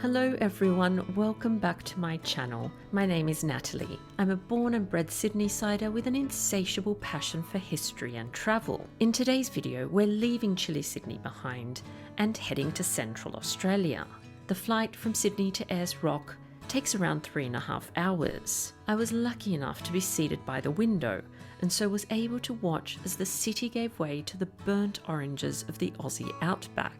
Hello everyone, welcome back to my channel. My name is Natalie. I'm a born and bred Sydney-sider with an insatiable passion for history and travel. In today's video, we're leaving chilly Sydney behind and heading to Central Australia. The flight from Sydney to Ayers Rock takes around 3.5 hours. I was lucky enough to be seated by the window and so was able to watch as the city gave way to the burnt oranges of the Aussie outback.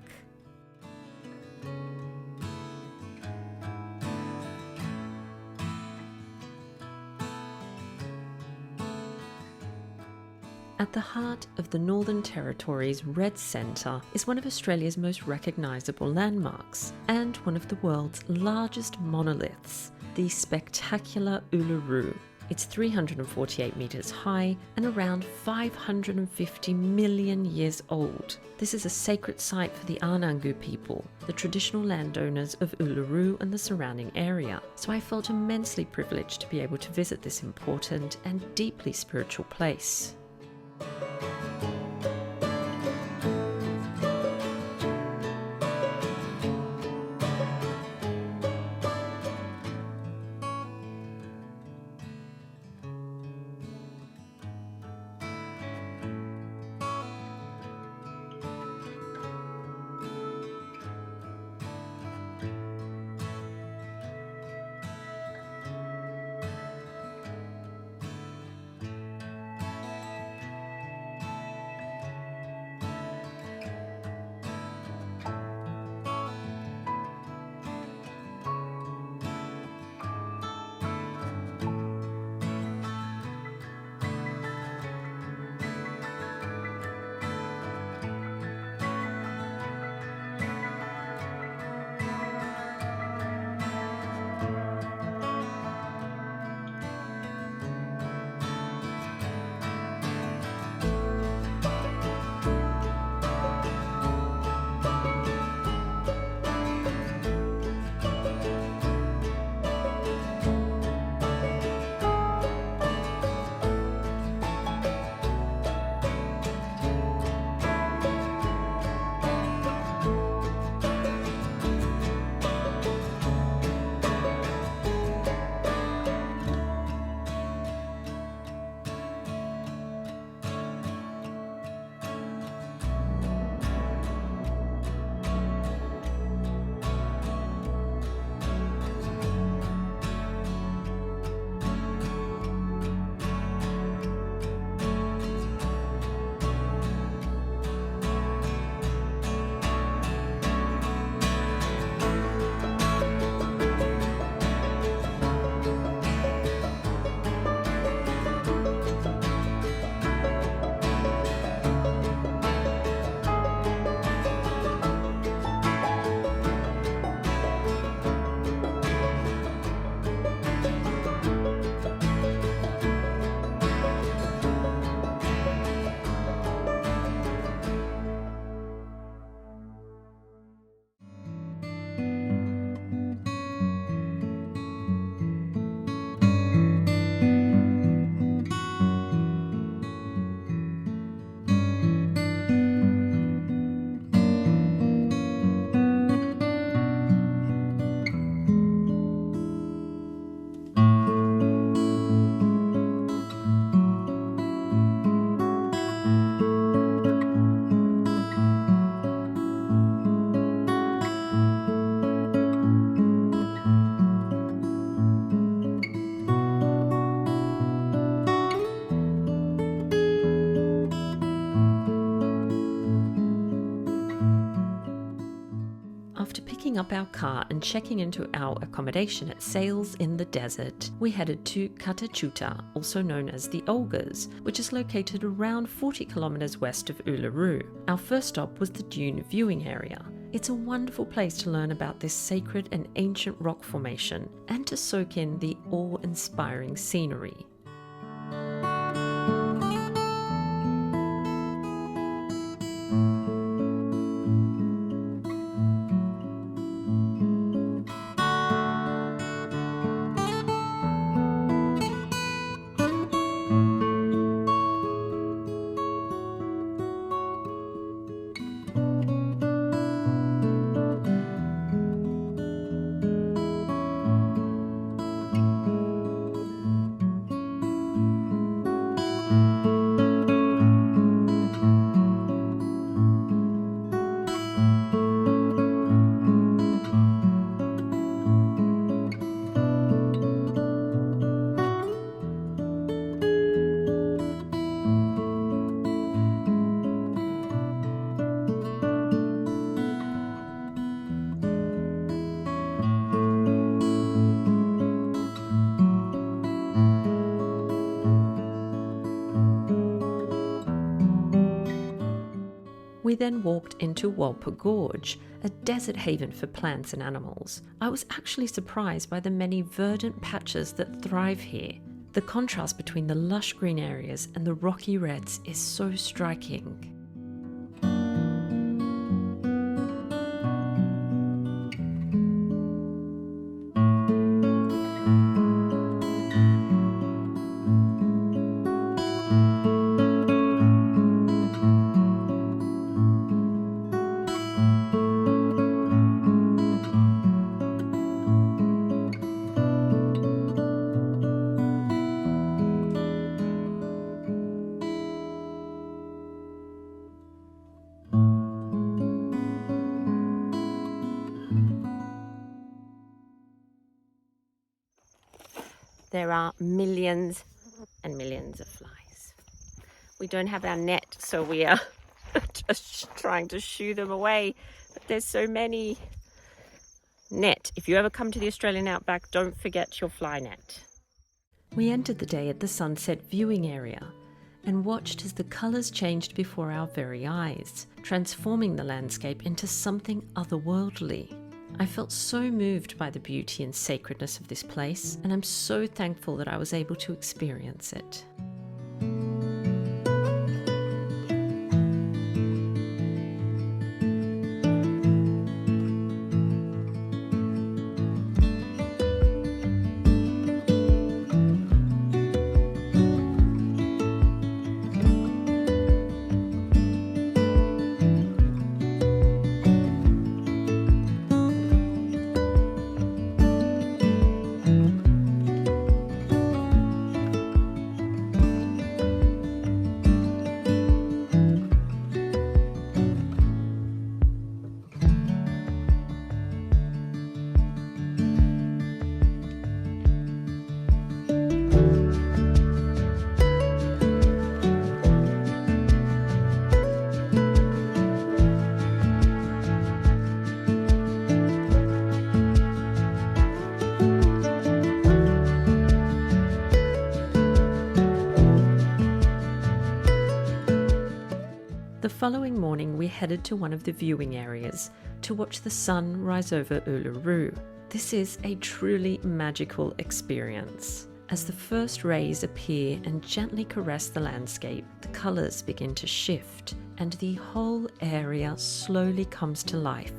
At the heart of the Northern Territory's Red Centre is one of Australia's most recognisable landmarks and one of the world's largest monoliths, the spectacular Uluru. It's 348 metres high and around 550 million years old. This is a sacred site for the Anangu people, the traditional landowners of Uluru and the surrounding area, so I felt immensely privileged to be able to visit this important and deeply spiritual place. After picking up our car and checking into our accommodation at Sails in the Desert, we headed to Kata Tjuta, also known as the Olgas, which is located around 40 kilometres west of Uluru. Our first stop was the dune viewing area. It's a wonderful place to learn about this sacred and ancient rock formation and to soak in the awe-inspiring scenery. then walked into Walpa Gorge, a desert haven for plants and animals. I was actually surprised by the many verdant patches that thrive here. The contrast between the lush green areas and the rocky reds is so striking. There are millions and millions of flies. We don't have our net, so we are just trying to shoo them away. But there's so many. Net. If you ever come to the Australian outback, don't forget your fly net. We entered the day at the sunset viewing area and watched as the colours changed before our very eyes, transforming the landscape into something otherworldly. I felt so moved by the beauty and sacredness of this place, and I'm so thankful that I was able to experience it. The following morning we headed to one of the viewing areas to watch the sun rise over Uluru. This is a truly magical experience. As the first rays appear and gently caress the landscape, the colours begin to shift and the whole area slowly comes to life.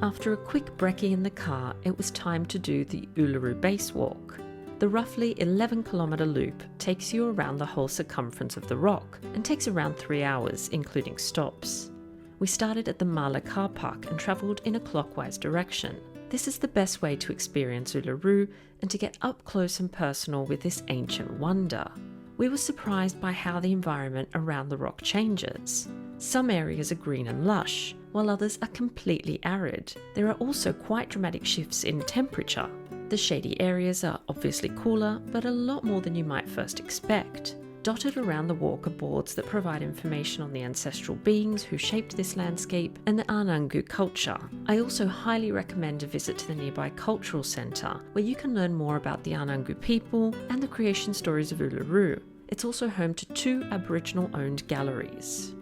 After a quick brekkie in the car, it was time to do the Uluru Base Walk. The roughly 11-kilometre loop takes you around the whole circumference of the rock and takes around 3 hours, including stops. We started at the Mala car park and travelled in a clockwise direction. This is the best way to experience Uluru and to get up close and personal with this ancient wonder. We were surprised by how the environment around the rock changes. Some areas are green and lush, while others are completely arid. There are also quite dramatic shifts in temperature. The shady areas are obviously cooler, but a lot more than you might first expect. Dotted around the walk are boards that provide information on the ancestral beings who shaped this landscape and the Anangu culture. I also highly recommend a visit to the nearby cultural centre, where you can learn more about the Anangu people and the creation stories of Uluru. It's also home to 2 Aboriginal-owned galleries.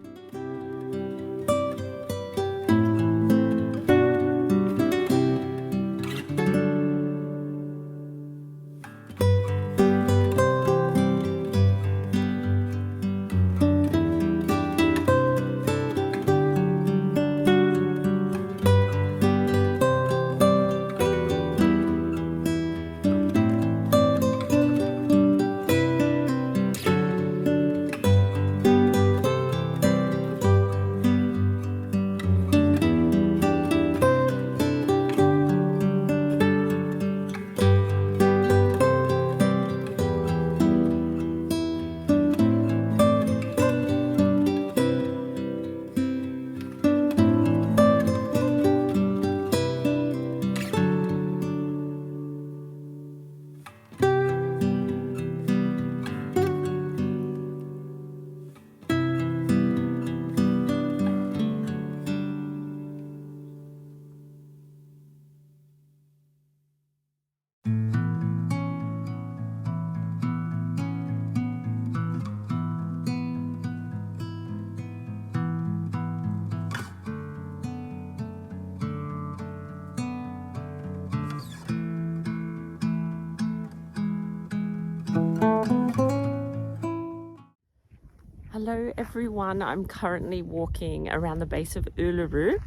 Hello everyone, I'm currently walking around the base of Uluru.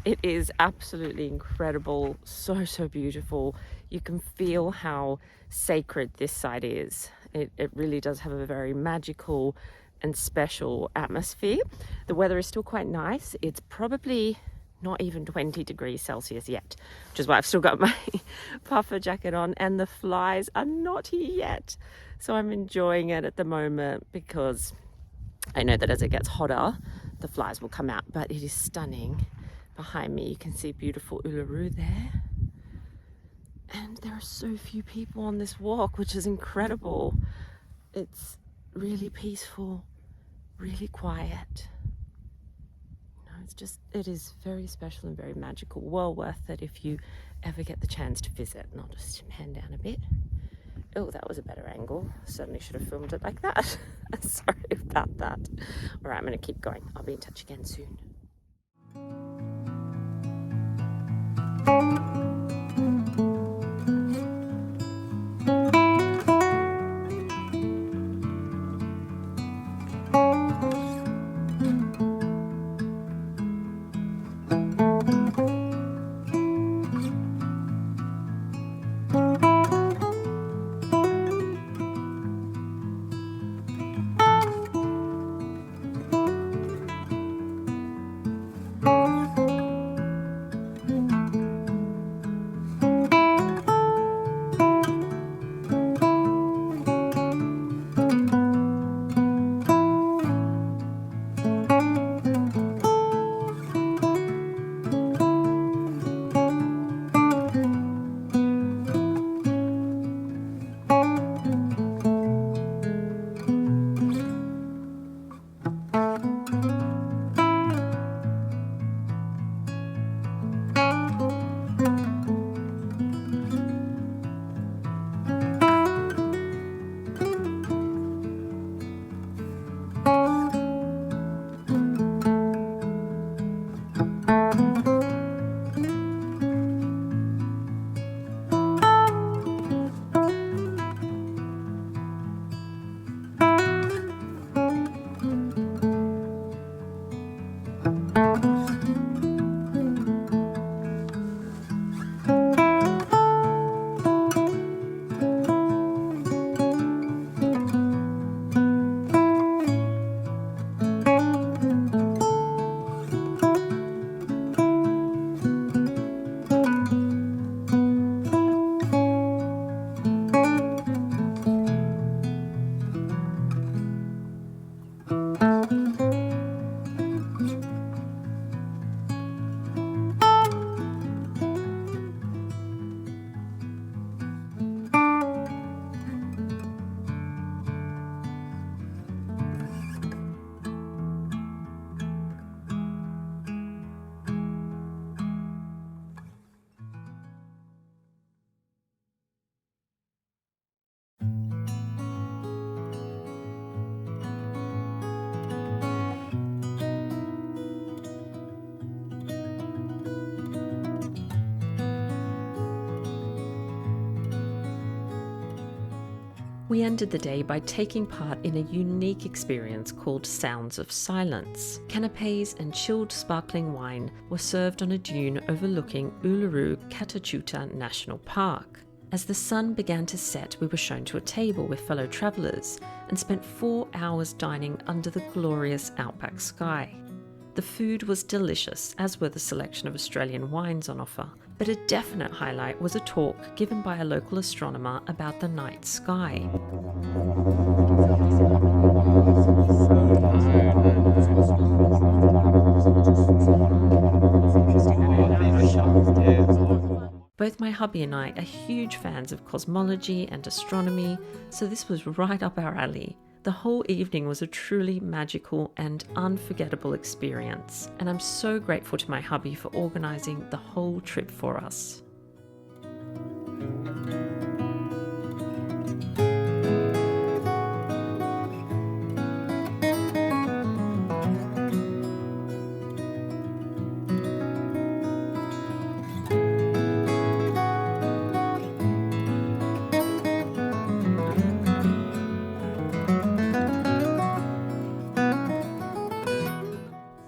It is absolutely incredible, so beautiful. You can feel how sacred this site is. It really does have a very magical and special atmosphere. The weather is still quite nice. It's probably not even 20 degrees Celsius yet, which is why I've still got my puffer jacket on, and the flies are not here yet. So I'm enjoying it at the moment because I know that as it gets hotter, the flies will come out, but it is stunning. Behind me, you can see beautiful Uluru there. And there are so few people on this walk, which is incredible. It's really peaceful, really quiet. It is very special and very magical. Well worth it if you ever get the chance to visit. And I'll just pan down a bit. Oh, that was a better angle. Certainly should have filmed it like that. Sorry about that. All right, I'm going to keep going. I'll be in touch again soon. We ended the day by taking part in a unique experience called Sounds of Silence. Canapés and chilled sparkling wine were served on a dune overlooking Uluru-Kata Tjuta National Park. As the sun began to set, we were shown to a table with fellow travellers and spent 4 hours dining under the glorious outback sky. The food was delicious, as were the selection of Australian wines on offer, but a definite highlight was a talk given by a local astronomer about the night sky. Both my hubby and I are huge fans of cosmology and astronomy, so this was right up our alley. The whole evening was a truly magical and unforgettable experience, and I'm so grateful to my hubby for organising the whole trip for us.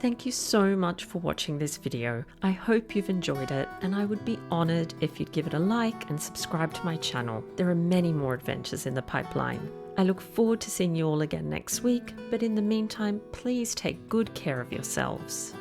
Thank you so much for watching this video. I hope you've enjoyed it, and I would be honoured if you'd give it a like and subscribe to my channel. There are many more adventures in the pipeline. I look forward to seeing you all again next week, but in the meantime, please take good care of yourselves.